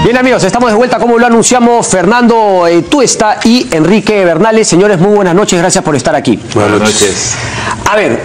Bien amigos, estamos de vuelta como lo anunciamos Fernando Tuesta y Enrique Bernales. Señores, muy buenas noches, gracias por estar aquí. Buenas noches. A ver,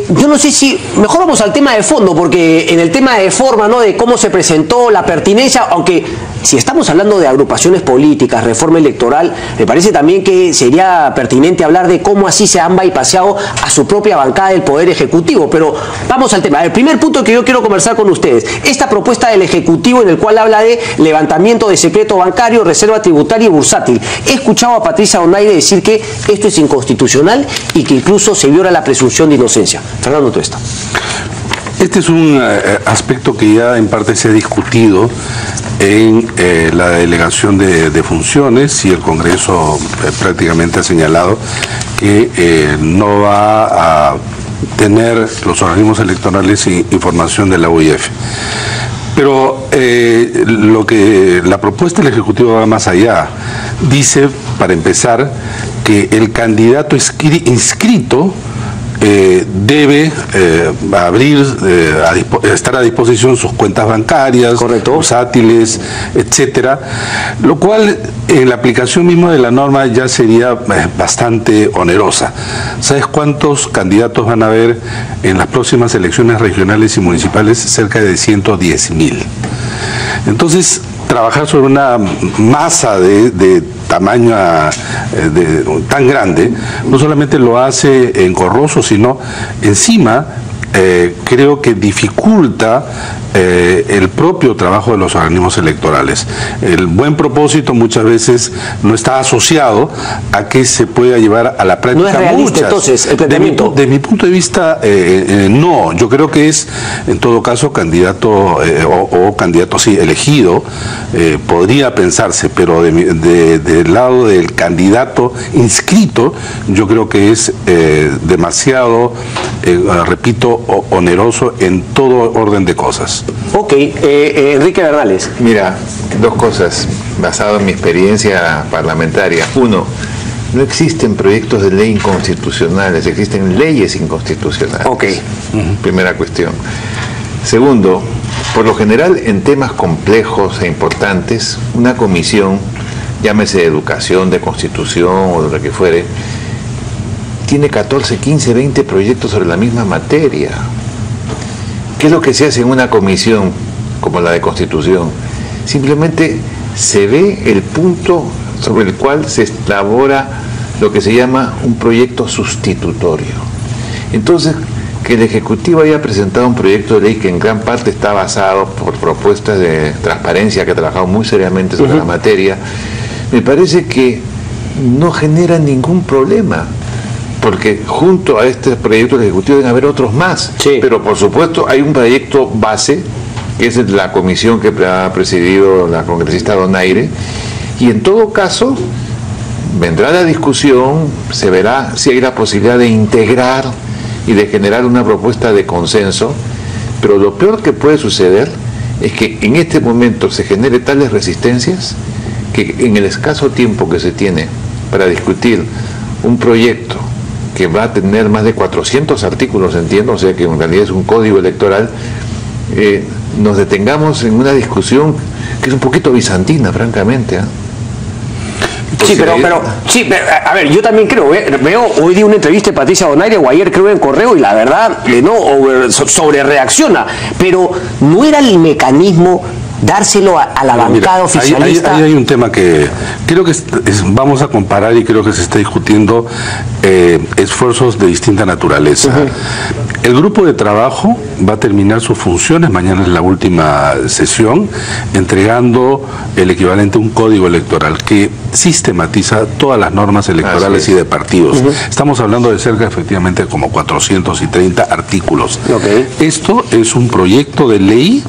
yo no sé si... Mejor vamos al tema de fondo, porque en el tema de forma, ¿no?, de cómo se presentó la pertinencia, aunque si estamos hablando de agrupaciones políticas, reforma electoral, me parece también que sería pertinente hablar de cómo así se han bypaseado a su propia bancada del Poder Ejecutivo. Pero vamos al tema. El primer punto que yo quiero conversar con ustedes, esta propuesta del Ejecutivo en el cual habla de levantamiento de secreto bancario, reserva tributaria y bursátil. He escuchado a Patricia Donaire decir que esto es inconstitucional y que incluso se viola la presunción de inocencia. Fernando Tuesta. Este es un aspecto que ya en parte se ha discutido en la delegación de funciones, y el Congreso prácticamente ha señalado que no va a tener los organismos electorales información de la UIF. Pero la propuesta del Ejecutivo va más allá. Dice, para empezar, que el candidato inscrito debe estar a disposición sus cuentas bancarias, bursátiles, etcétera, lo cual en la aplicación misma de la norma ya sería bastante onerosa. ¿Sabes cuántos candidatos van a haber en las próximas elecciones regionales y municipales? Cerca de 110.000. Entonces, trabajar sobre una masa de tamaño tan grande, no solamente lo hace engorroso, sino encima creo que dificulta el propio trabajo de los organismos electorales. El buen propósito muchas veces no está asociado a que se pueda llevar a la práctica. ¿No es realista entonces el planteamiento? De mi punto de vista, no. Yo creo que es, en todo caso, candidato o candidato sí elegido, podría pensarse, pero del lado del candidato inscrito, yo creo que es demasiado, repito, oneroso en todo orden de cosas. Ok, Enrique Bernales. Mira, dos cosas, basado en mi experiencia parlamentaria. Uno, no existen proyectos de ley inconstitucionales, existen leyes inconstitucionales. Ok. Primera cuestión. Segundo, por lo general en temas complejos e importantes, una comisión, llámese de educación, de constitución o de lo que fuere, tiene 14, 15, 20 proyectos sobre la misma materia. ¿Qué es lo que se hace en una comisión como la de Constitución? Simplemente se ve el punto sobre el cual se elabora lo que se llama un proyecto sustitutorio. Entonces, que el Ejecutivo haya presentado un proyecto de ley que en gran parte está basado por propuestas de transparencia, que ha trabajado muy seriamente sobre la materia, me parece que no genera ningún problema. Porque junto a este proyecto del Ejecutivo deben haber otros más. Sí. Pero por supuesto hay un proyecto base, que es la comisión que ha presidido la congresista Donaire, y en todo caso vendrá la discusión, se verá si hay la posibilidad de integrar y de generar una propuesta de consenso, pero lo peor que puede suceder es que en este momento se genere tales resistencias que en el escaso tiempo que se tiene para discutir un proyecto que va a tener más de 400 artículos, entiendo, o sea que en realidad es un código electoral, nos detengamos en una discusión que es un poquito bizantina, francamente. Sí, pero a ver, yo también creo, veo hoy día una entrevista de Patricia Donaire o ayer creo en Correo, y la verdad sobre reacciona, pero no era el mecanismo dárselo a la bancada oficialista. Ahí hay un tema que creo que vamos a comparar, y creo que se está discutiendo esfuerzos de distinta naturaleza. El grupo de trabajo va a terminar sus funciones, mañana es la última sesión, entregando el equivalente a un código electoral que sistematiza todas las normas electorales y de partidos. Estamos hablando de cerca, efectivamente, como 430 artículos. Esto es un proyecto de ley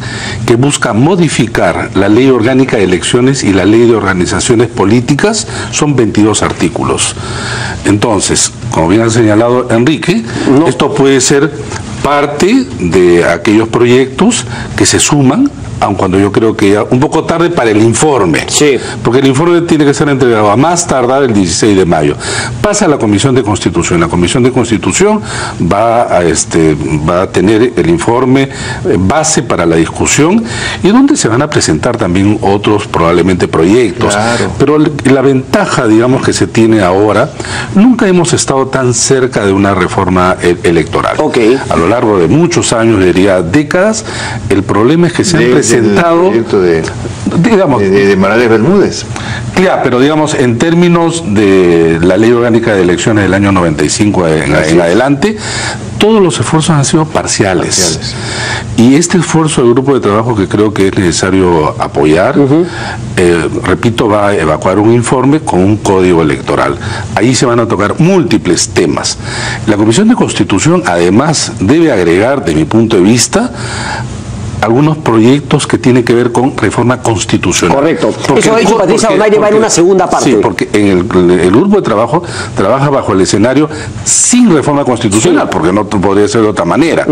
que busca modificar la ley orgánica de elecciones y la ley de organizaciones políticas. Son 22 artículos. Entonces, como bien ha señalado Enrique, esto puede ser parte de aquellos proyectos que se suman aun cuando yo creo que ya un poco tarde para el informe. Sí. Porque el informe tiene que ser entregado a más tardar el 16 de mayo. Pasa a la Comisión de Constitución. La Comisión de Constitución va a tener el informe base para la discusión y donde se van a presentar también otros probablemente proyectos. Claro. Pero la ventaja, digamos, que se tiene ahora, nunca hemos estado tan cerca de una reforma electoral. Okay. A lo largo de muchos años, diría décadas, el problema es que se han presentado... de Morales Bermúdez. Claro, pero digamos, en términos de la Ley Orgánica de Elecciones del año 95 en adelante, todos los esfuerzos han sido parciales. Y este esfuerzo del grupo de trabajo, que creo que es necesario apoyar, repito, va a evacuar un informe con un código electoral. Ahí se van a tocar múltiples temas. La Comisión de Constitución, además, debe agregar, de mi punto de vista, algunos proyectos que tienen que ver con reforma constitucional. Correcto. Eso ha dicho Patricia Donaire, va en una segunda parte. Sí, porque en el grupo de trabajo trabaja bajo el escenario sin reforma constitucional, sí, porque no podría ser de otra manera.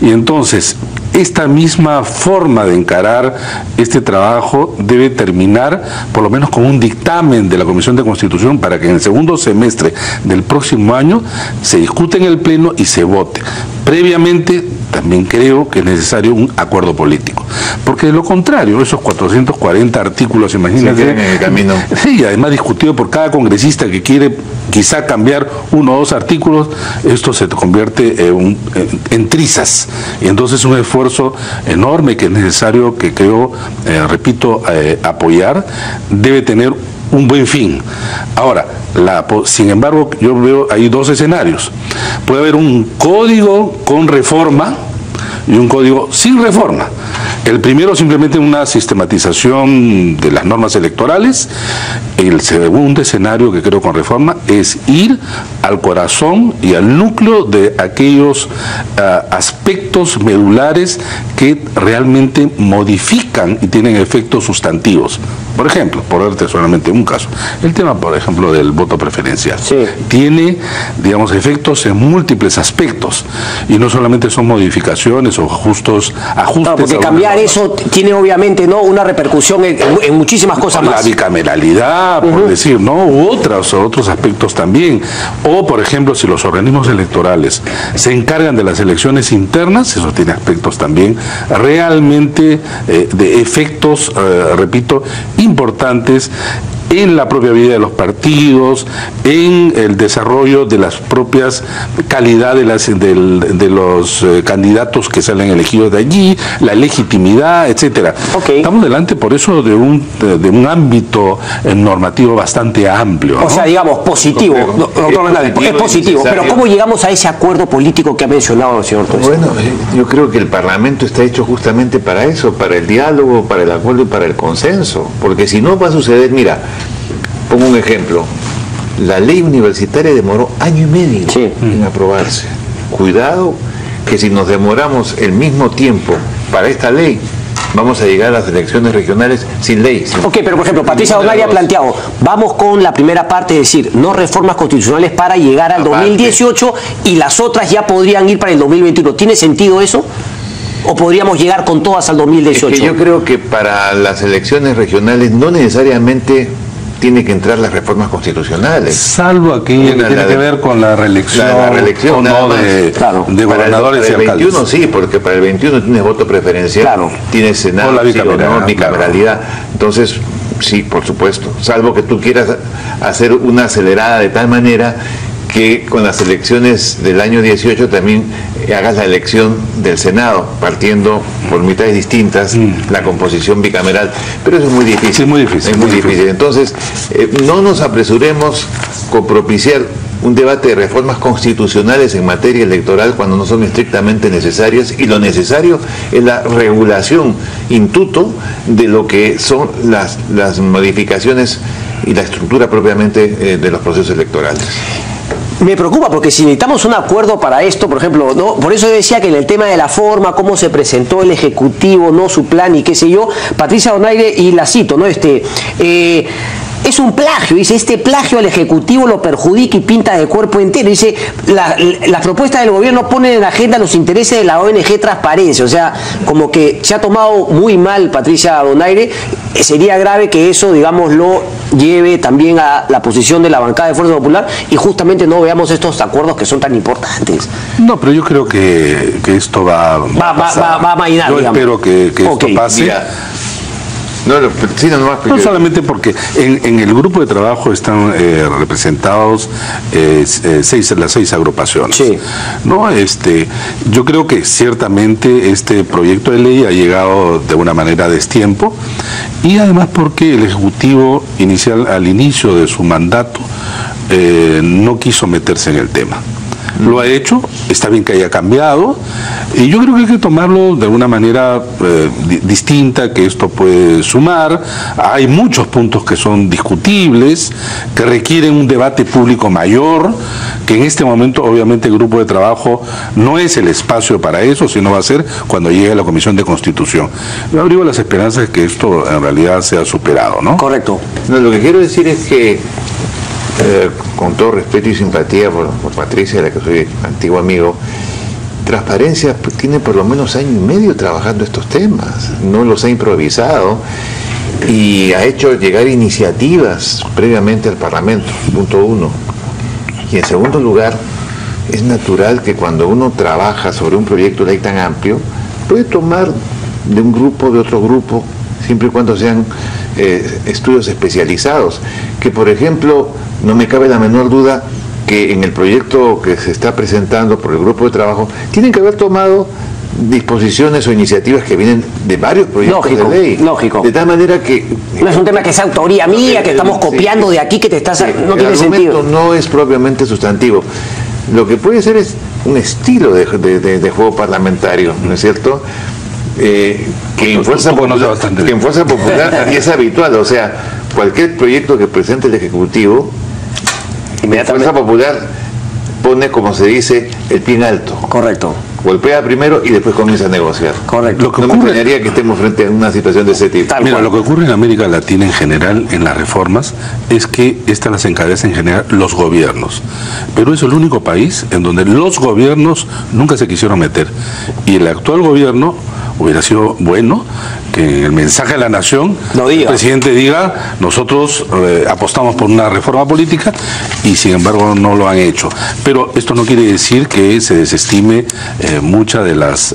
Y entonces, esta misma forma de encarar este trabajo debe terminar por lo menos con un dictamen de la Comisión de Constitución para que en el segundo semestre del próximo año se discute en el Pleno y se vote. Previamente, también creo que es necesario un acuerdo político, porque de lo contrario, esos 440 artículos, imagínense, en el camino. Sí, además discutido por cada congresista que quiere quizá cambiar uno o dos artículos, esto se convierte en trizas, y entonces un esfuerzo enorme que es necesario, que creo, repito, apoyar, debe tener un buen fin. Ahora, sin embargo, yo veo ahí dos escenarios. Puede haber un código con reforma y un código sin reforma. El primero, simplemente una sistematización de las normas electorales. El segundo escenario, que creo con reforma, es ir al corazón y al núcleo de aquellos aspectos medulares que realmente modifican y tienen efectos sustantivos. Por ejemplo, por darte solamente un caso, el tema, por ejemplo, del voto preferencial. Sí. Tiene, digamos, efectos en múltiples aspectos, y no solamente son modificaciones o ajustes. Claro, porque cambiar eso tiene obviamente, ¿no?, una repercusión en muchísimas cosas más. La bicameralidad, por decir, ¿no?, u otros aspectos también. O, por ejemplo, si los organismos electorales se encargan de las elecciones internas, eso tiene aspectos también realmente de efectos, repito, importantes en la propia vida de los partidos, en el desarrollo de las propias calidades de los candidatos que salen elegidos de allí, la legitimidad, etcétera. Okay. Estamos delante, por eso, de un ámbito normativo bastante amplio, ¿no? O sea, digamos, positivo. Es positivo. Pero ¿cómo llegamos a ese acuerdo político que ha mencionado el señor Torres? Bueno, yo creo que el Parlamento está hecho justamente para eso, para el diálogo, para el acuerdo y para el consenso. Porque si no va a suceder, mira, pongo un ejemplo, la ley universitaria demoró año y medio en aprobarse. Cuidado que si nos demoramos el mismo tiempo para esta ley, vamos a llegar a las elecciones regionales sin ley. Ok, pero por ejemplo, Patricia Donaire ha planteado, vamos con la primera parte, es decir, no reformas constitucionales para llegar al 2018 y las otras ya podrían ir para el 2021. ¿Tiene sentido eso? ¿O podríamos llegar con todas al 2018? Es que yo creo que para las elecciones regionales no necesariamente tiene que entrar las reformas constitucionales. Salvo aquello que tiene que ver con la reelección, o no de gobernadores y alcaldes. Para el 21 sí, porque para el 21 tienes voto preferencial, tienes Senado, bicameralidad. Entonces, sí, por supuesto. Salvo que tú quieras hacer una acelerada de tal manera que con las elecciones del año 18 también hagas la elección del Senado, partiendo por mitades distintas, la composición bicameral, pero eso es muy difícil. Sí, muy difícil. Es muy difícil. Entonces, no nos apresuremos con propiciar un debate de reformas constitucionales en materia electoral cuando no son estrictamente necesarias, y lo necesario es la regulación in tutto de lo que son las modificaciones y la estructura propiamente de los procesos electorales. Me preocupa porque si necesitamos un acuerdo para esto, por ejemplo, ¿no? Por eso yo decía que en el tema de la forma, cómo se presentó el Ejecutivo, no su plan y qué sé yo, Patricia Donaire, y la cito, ¿no? es un plagio. Dice, este plagio al Ejecutivo lo perjudica y pinta de cuerpo entero. Dice, las propuestas del gobierno ponen en agenda los intereses de la ONG Transparencia. O sea, como que se ha tomado muy mal Patricia Donaire. Sería grave que eso, digamos, lo lleve también a la posición de la bancada de Fuerza Popular y justamente no veamos estos acuerdos que son tan importantes. No, pero yo creo que esto va a mainar, yo digamos. espero que esto pase. Mira, no solamente porque en el grupo de trabajo están representados las 6 agrupaciones. Sí. ¿No? Yo creo que ciertamente este proyecto de ley ha llegado de una manera a destiempo y además porque el Ejecutivo al inicio de su mandato no quiso meterse en el tema. Lo ha hecho, está bien que haya cambiado y yo creo que hay que tomarlo de alguna manera distinta, que esto puede sumar. Hay muchos puntos que son discutibles, que requieren un debate público mayor, que en este momento obviamente el grupo de trabajo no es el espacio para eso, sino va a ser cuando llegue a la Comisión de Constitución. Yo abrigo las esperanzas de que esto en realidad sea superado, ¿no? Correcto. No, lo que quiero decir es que con todo respeto y simpatía por Patricia, de la que soy antiguo amigo, Transparencia tiene por lo menos año y medio trabajando estos temas, no los ha improvisado y ha hecho llegar iniciativas previamente al Parlamento, punto 1. Y en segundo lugar, es natural que cuando uno trabaja sobre un proyecto de ley tan amplio, puede tomar de un grupo, de otro grupo, siempre y cuando sean estudios especializados, que por ejemplo, no me cabe la menor duda que en el proyecto que se está presentando por el grupo de trabajo, tienen que haber tomado disposiciones o iniciativas que vienen de varios proyectos de ley. Lógico. De tal manera que... No es un tema que sea autoría mía, que estamos copiando de aquí, que te estás... no tiene sentido. El argumento no es propiamente sustantivo. Lo que puede ser es un estilo de juego parlamentario, ¿no es cierto? Que en Fuerza Popular es habitual, o sea, cualquier proyecto que presente el Ejecutivo, Fuerza Popular pone, como se dice, el pie en alto. Correcto. Golpea primero y después comienza a negociar. Correcto. Lo que no me extrañaría que estemos frente a una situación de ese tipo. Mira, lo que ocurre en América Latina en general, en las reformas, es que estas las encabezan en general los gobiernos. Perú es el único país en donde los gobiernos nunca se quisieron meter. Y el actual gobierno hubiera sido bueno que en el mensaje a la nación el presidente diga, nosotros apostamos por una reforma política y sin embargo no lo han hecho. Pero esto no quiere decir que se desestime muchas de las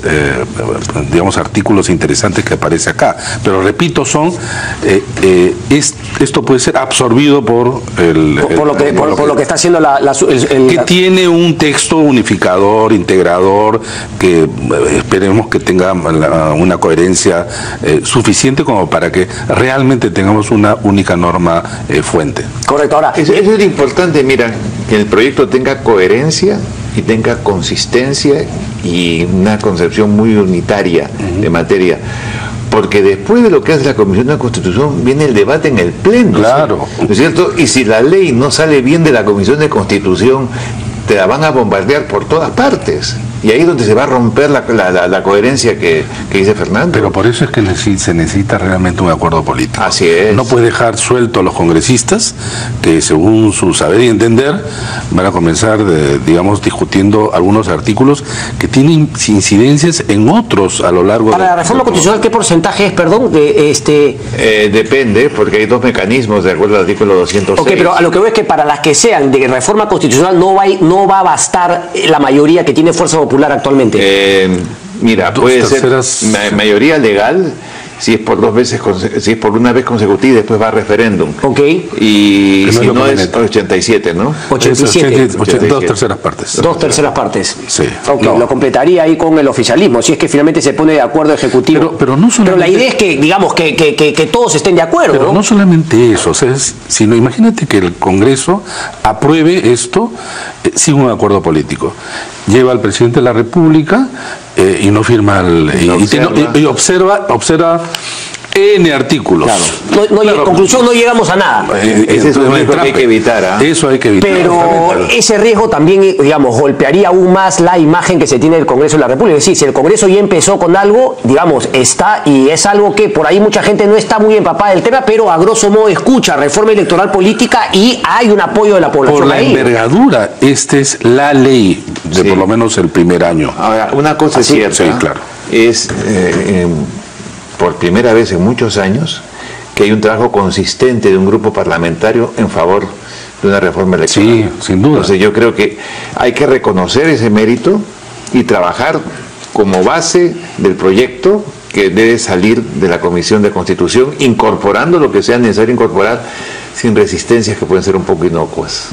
digamos artículos interesantes que aparece acá. Pero repito, son esto puede ser absorbido por lo que está haciendo que tiene un texto unificador, integrador, que esperemos que tenga una coherencia suficiente como para que realmente tengamos una única norma fuente. Correcto. Ahora, eso es importante, mira, que el proyecto tenga coherencia y tenga consistencia y una concepción muy unitaria de materia. Porque después de lo que hace la Comisión de Constitución viene el debate en el Pleno. Claro. ¿No es cierto? Y si la ley no sale bien de la Comisión de Constitución, te la van a bombardear por todas partes. Y ahí es donde se va a romper la coherencia que dice Fernando. Pero por eso es que se necesita realmente un acuerdo político. Así es. No puede dejar suelto a los congresistas que según su saber y entender van a comenzar, digamos, discutiendo algunos artículos que tienen incidencias en otros a lo largo Para la reforma constitucional, ¿qué porcentaje es, perdón? Depende, porque hay dos mecanismos de acuerdo al artículo 206. Ok, pero a lo que veo es que para las que sean de reforma constitucional no va a bastar la mayoría que tiene Fuerza Popular actualmente. Mira, puede ser mayoría legal si es por si es por una vez consecutiva y después va a referéndum. Ok. Y si no es 87, ¿no? 87. 2 terceras partes. 2 terceras partes. Sí. Ok, lo completaría ahí con el oficialismo, si es que finalmente se pone de acuerdo ejecutivo. Pero no solamente, pero la idea es que, digamos, que todos estén de acuerdo. Pero no solamente eso, sino imagínate que el Congreso apruebe esto sin un acuerdo político. Lleva al presidente de la República y no firma y observa N artículos. Claro. En conclusión, no llegamos a nada. Ese es un riesgo que hay que evitar. Eso hay que evitar. Pero ese riesgo también, digamos, golpearía aún más la imagen que se tiene del Congreso de la República. Es decir, si el Congreso ya empezó con algo, digamos, está, y es algo que por ahí mucha gente no está muy empapada del tema, pero a grosso modo escucha reforma electoral política y hay un apoyo de la población. Por la envergadura, esta es la ley de por lo menos el primer año. Ahora, una cosa es cierta, claro. Es por primera vez en muchos años que hay un trabajo consistente de un grupo parlamentario en favor de una reforma electoral. Sí, sin duda. Entonces yo creo que hay que reconocer ese mérito y trabajar como base del proyecto que debe salir de la Comisión de Constitución, incorporando lo que sea necesario incorporar sin resistencias que pueden ser un poco inocuas.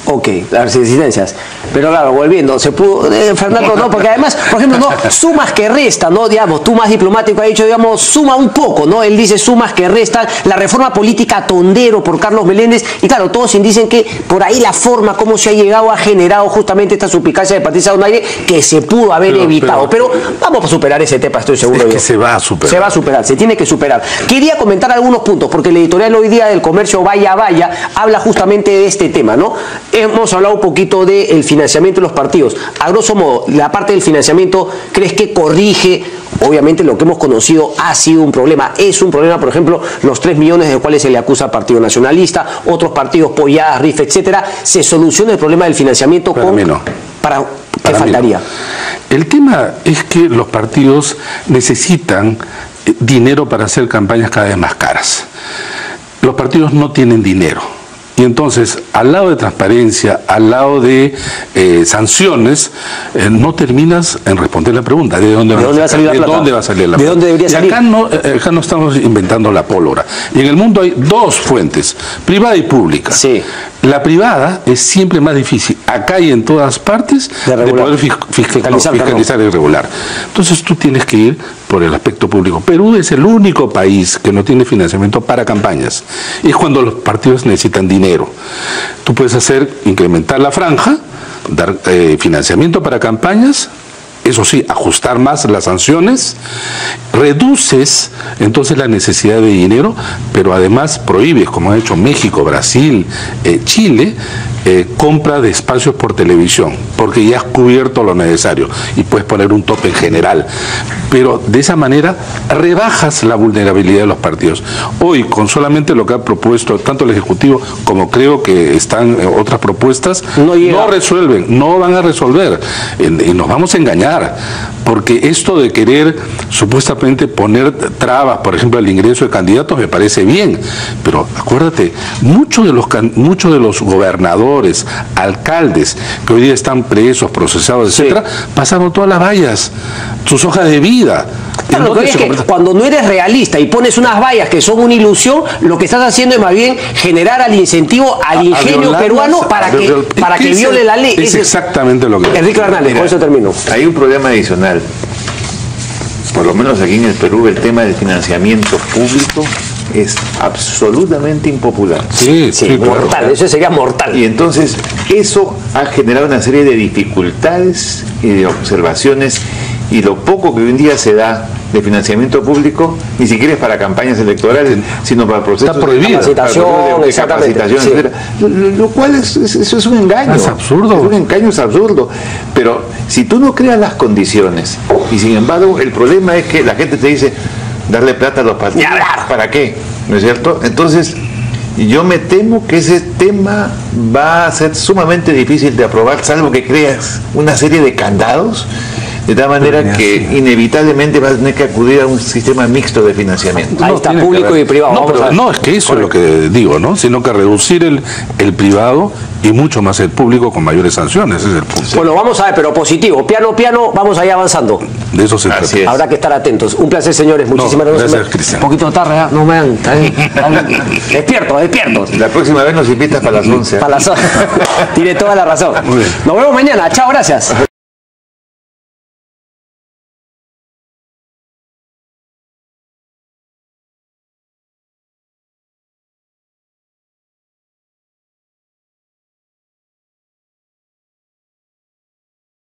Ok, las resistencias. Pero claro, volviendo, se pudo, Fernando, no, porque además, por ejemplo, no, sumas que restan, ¿no? Digamos, tú más diplomático has dicho, digamos, suma un poco, ¿no? Él dice sumas que restan, la reforma política Tondero por Carlos Meléndez, y claro, todos dicen que por ahí la forma como se ha llegado ha generado justamente esta suspicacia de Patricia Donaire que se pudo haber evitado. Pero vamos a superar ese tema, estoy seguro. Es que se va a superar. Se va a superar, se tiene que superar. Quería comentar algunos puntos, porque el editorial hoy día del Comercio Vaya habla justamente de este tema, ¿no? Hemos hablado un poquito del financiamiento de los partidos. A grosso modo, la parte del financiamiento, ¿crees que corrige? Obviamente lo que hemos conocido ha sido un problema. Es un problema, por ejemplo, los 3 millones de los cuales se le acusa al Partido Nacionalista, otros partidos, Polladas, RIF, etcétera. ¿Se soluciona el problema del financiamiento? Para mí no. ¿Qué faltaría? No. El tema es que los partidos necesitan dinero para hacer campañas cada vez más caras. Los partidos no tienen dinero. Y entonces, al lado de transparencia, al lado de sanciones, no terminas en responder la pregunta. ¿De dónde va a salir la plata? ¿De dónde va a salir la plata? ¿De dónde debería salir? Acá no estamos inventando la pólvora. Y en el mundo hay dos fuentes, privada y pública. Sí. La privada es siempre más difícil, acá y en todas partes, de poder fiscalizar y regular. Entonces tú tienes que ir por el aspecto público. Perú es el único país que no tiene financiamiento para campañas. Es cuando los partidos necesitan dinero. Tú puedes incrementar la franja, dar financiamiento para campañas, eso sí, ajustar más las sanciones, reduces entonces la necesidad de dinero, pero además prohíbes, como ha hecho México, Brasil, Chile, compra de espacios por televisión, porque ya has cubierto lo necesario y puedes poner un tope en general. Pero de esa manera rebajas la vulnerabilidad de los partidos. Hoy, con solamente lo que ha propuesto tanto el Ejecutivo como creo que están otras propuestas, no resuelven, no van a resolver. Y nos vamos a engañar, porque esto de querer supuestamente poner trabas, por ejemplo, al ingreso de candidatos me parece bien, pero acuérdate, muchos de los gobernadores, alcaldes que hoy día están presos, procesados, etcétera, pasaron todas las vallas, sus hojas de vida. Claro, lo que es que cuando no eres realista y pones unas vallas que son una ilusión, lo que estás haciendo es más bien generar al incentivo al ingenio peruano para que viole la ley. Es exactamente lo que... Enrique Hernández, con eso termino. Hay un problema adicional. Por lo menos aquí en el Perú el tema del financiamiento público es absolutamente impopular. Sí, mortal, claro. Eso sería mortal. Y entonces eso ha generado una serie de dificultades y de observaciones, y lo poco que hoy en día se da de financiamiento público ni siquiera es para campañas electorales, sino para procesos de capacitación, etcétera. Lo cual eso es un engaño. Es absurdo. Es un engaño, es absurdo. Pero si tú no creas las condiciones, y sin embargo el problema es que la gente te dice darle plata a los partidos, ¿para qué? ¿No es cierto? Entonces yo me temo que ese tema va a ser sumamente difícil de aprobar, salvo que creas una serie de candados, de tal manera que inevitablemente vas a tener que acudir a un sistema mixto de financiamiento. Ahí está, público y privado. No, es que eso es lo que digo, ¿no? Sino que reducir el privado y mucho más el público con mayores sanciones, ese es el punto. Bueno, vamos a ver, pero positivo, piano, vamos allá avanzando. De eso se trata. Habrá que estar atentos. Un placer, señores, muchísimas gracias. Gracias, Cristian. Un poquito tarde, no me dan. Despierto. La próxima vez nos invitas para las 11. Para las 11. Tiene toda la razón. Nos vemos mañana. Chao, gracias.